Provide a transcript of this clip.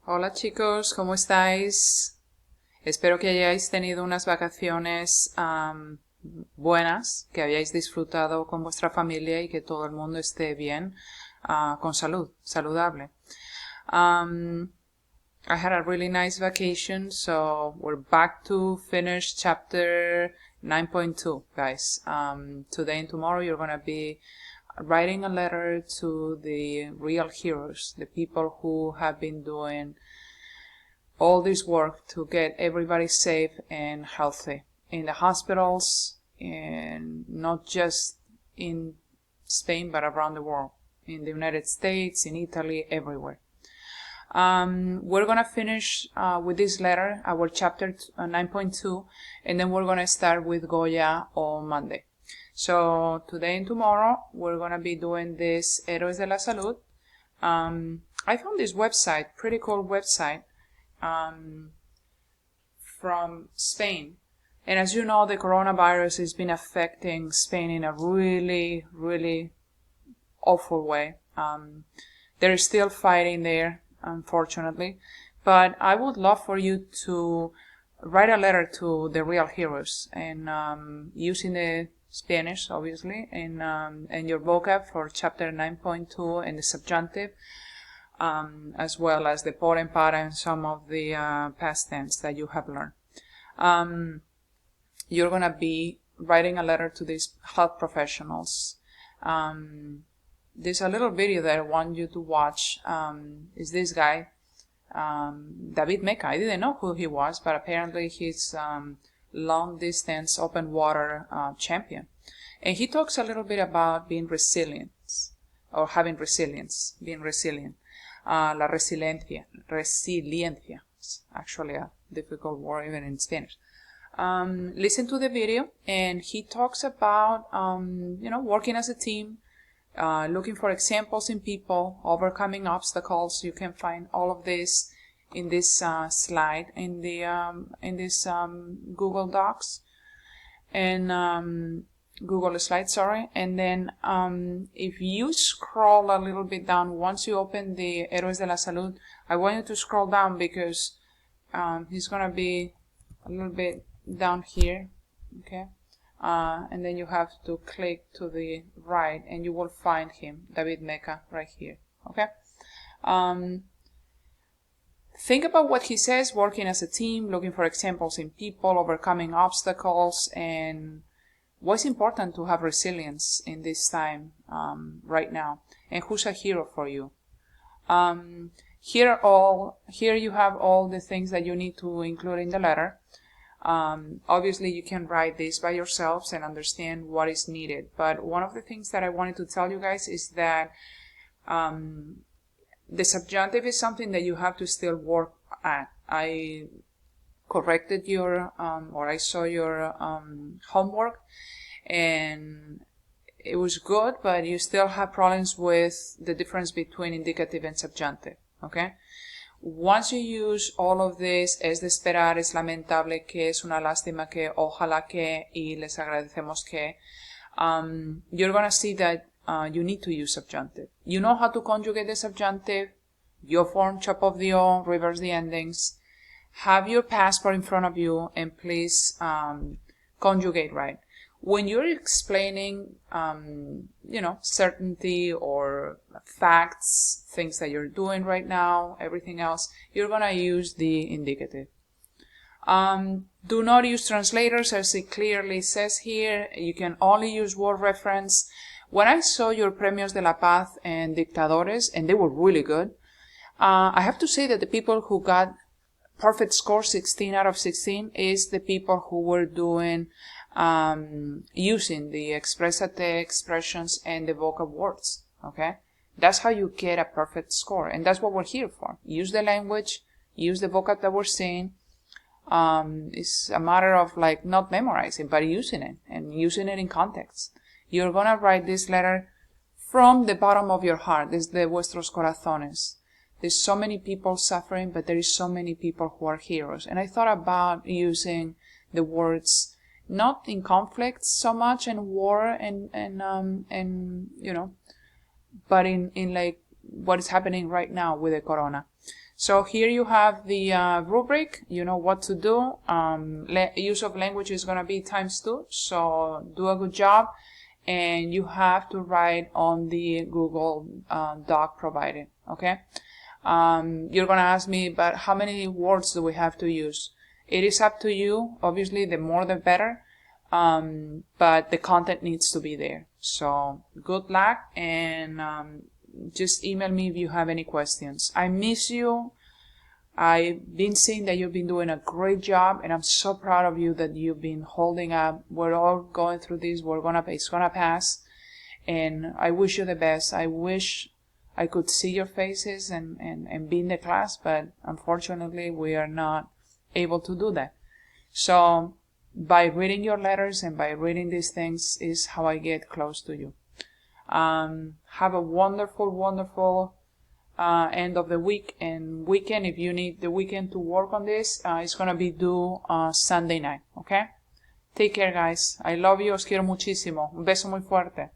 Hola chicos, ¿cómo estáis? Espero que hayáis tenido unas vacaciones buenas, que hayáis disfrutado con vuestra familia y que todo el mundo esté bien, con salud, saludable. I had a really nice vacation, so we're back to finish chapter 9.2, guys. Today and tomorrow you're gonna be writing a letter to the real heroes, the people who have been doing all this work to get everybody safe and healthy in the hospitals, and not just in Spain but around the world, in the United States, in Italy, everywhere. We're gonna finish with this letter, our chapter 9.2, and then we're gonna start with Goya on Monday. So today and tomorrow we're gonna be doing this Héroes de la Salud. I found this website, pretty cool website, from Spain. And as you know, the coronavirus has been affecting Spain in a really, really awful way. They're still fighting there, unfortunately. But I would love for you to write a letter to the real heroes, and using the Spanish, obviously, and your vocab for chapter 9.2 and the subjunctive, as well as the por and para and some of the past tense that you have learned. You're going to be writing a letter to these health professionals. There's a little video that I want you to watch. Is this guy, David Meca. I didn't know who he was, but apparently he's long distance open water champion. And he talks a little bit about being resilient, or having resilience, being resilient. La resiliencia. It's actually a difficult word even in Spanish. Listen to the video, and he talks about, working as a team, looking for examples in people, overcoming obstacles. You can find all of this in this slide in this Google Docs and Google Slides, sorry. And then if you scroll a little bit down, once you open the Héroes de la Salud, I want you to scroll down because he's gonna be a little bit down here, okay? And then you have to click to the right and you will find him, David Meca, right here, okay? Think about what he says: working as a team, looking for examples in people, overcoming obstacles, and what's important to have resilience in this time right now, and who's a hero for you. Here you have all the things that you need to include in the letter. Obviously you can write this by yourselves and understand what is needed, but one of the things that I wanted to tell you guys is that the subjunctive is something that you have to still work at. I corrected your or I saw your homework, and it was good, but you still have problems with the difference between indicative and subjunctive, okay? Once you use all of this, es de esperar, es lamentable que, es una lástima que, ojalá que, y les agradecemos que, you're gonna see that you need to use subjunctive. You know how to conjugate the subjunctive. Yo form, chop off the O, reverse the endings. Have your passport in front of you, and please conjugate right. When you're explaining, certainty or facts, things that you're doing right now, everything else, you're gonna use the indicative. Do not use translators, as it clearly says here. You can only use word reference. When I saw your Premios de la Paz and Dictadores, and they were really good, I have to say that the people who got perfect score, 16 out of 16, is the people who were doing using the expressate expressions and the vocab words, okay? That's how you get a perfect score, and that's what we're here for. Use the language, use the vocab that we're saying. It's a matter of not memorizing, but using it, and using it in context. You're gonna write this letter from the bottom of your heart. This is de vuestros corazones. There's so many people suffering, but there is so many people who are heroes. And I thought about using the words not in conflict so much and war and but in what is happening right now with the corona. So here you have the rubric. You know what to do. Use of language is going to be ×2, so do a good job. And you have to write on the Google Doc provided, okay? You're going to ask me, but how many words do we have to use? It is up to you. Obviously, the more the better, but the content needs to be there. So good luck, and just email me if you have any questions. I miss you. I've been seeing that you've been doing a great job, and I'm so proud of you that you've been holding up. We're all going through this. It's gonna pass, and I wish you the best. I wish I could see your faces and be in the class, but unfortunately we are not able to do that. So by reading your letters and by reading these things is how I get close to you. Have a wonderful, wonderful end of the week and weekend. If you need the weekend to work on this, it's gonna be due Sunday night, okay? Take care, guys. I love you. Os quiero muchísimo. Un beso muy fuerte.